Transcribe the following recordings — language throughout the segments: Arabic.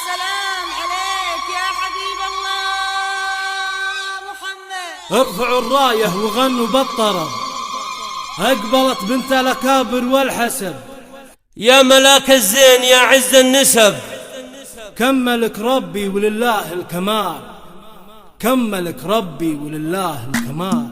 السلام عليك يا حبيب الله محمد. ارفعوا الراية وغنوا بالطرب، اقبلت بنت الاكابر والحسب. يا ملاك الزين يا عز النسب، كملك ربي ولله الكمال، كملك ربي ولله الكمال.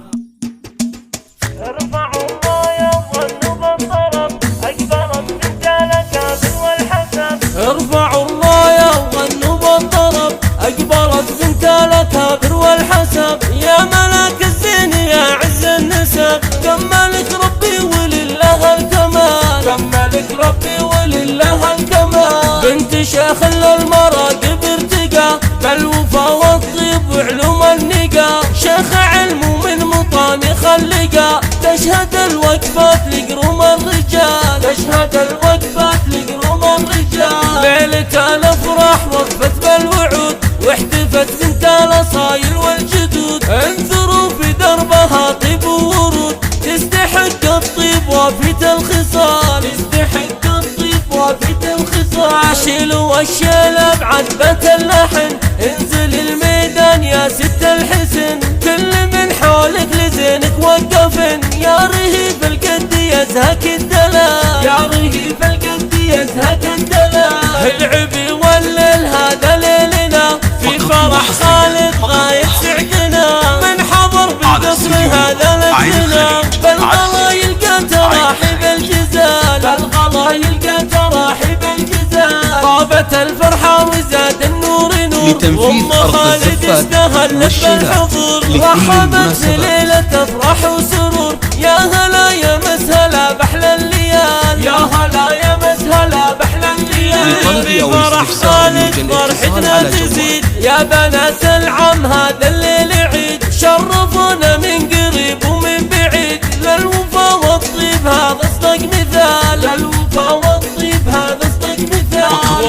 ارفعوا الراية وغنوا بالطرب، اقبلت بنت الاكابر والحسب. ارفعوا الراية وغنوا بالطرب، اقبلت بنت الاكابر والحسب. يا ملاك الزين يا عز النسب، كملك ربي ولله الكمال، كملك ربي ولله الكمال. بنت شيخ للمراقب ارتقى، بالوفا والطيب وعلوم النقا. شيخ علم ومن مطاني خلقا، تشهد الوقفات لقروم الرجال، تشهد الوقفات لقروم الرجال. ليلة الافراح وقفت بالوعود، واحتفت بنت الاصايل والجدود. انثروا في دربها طيب وورود، تستحق الطيب وافية الخصال، تستحق الطيب وافية الخصال. شيلوا الشيلة بعذبة اللحن، انزل الميدان يا ست الحسن. كل من حولك لزينك وقفن، يا رهيب القد يزهك الدلال، يا رهيب القد يزهك الدلال. العبي والليل هذا ليلنا، في فرح خالد غاية سعدنا. من حضر بالقصر هذا لبنا، بالغلا يلقى تراحب الجزال، بالغلا يلقى تراحب الجزال. طابت الفرحة وزاد النور نور، لتنفيذ أرض الزفات والشلاء رحبت في ليلة افراح وسرور. يا هلا يا مسهلا بحلى الليال، يا هلا يا مسهلا بحلى الليال. في فرح خالد فرحتنا تزيد، يا بنات العم هذا الليل عيد. شرفونا من قريب ومن بعيد، للوفا والطيب هذا اصدق مثال، للوفا والطيب هذا اصدق مثال.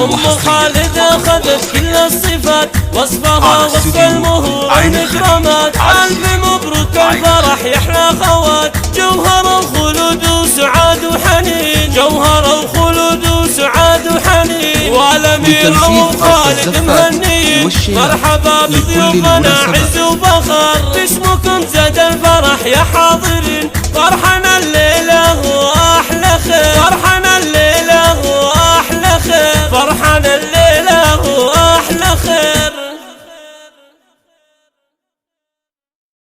ام خالد اخذت كل الصفات، وصفها وصف المهور والإكرامات. ألف مبروك الفرح يحلى خوات، جوهر وخلود وسعاد وحنين، جوهر وخلود وسعاد وحنين. والأمير أبو خالد مهنيين، مرحبا بضيوفنا عز وفخر. باسمكم زاد الفرح يا حاضرين، فرحنا الليل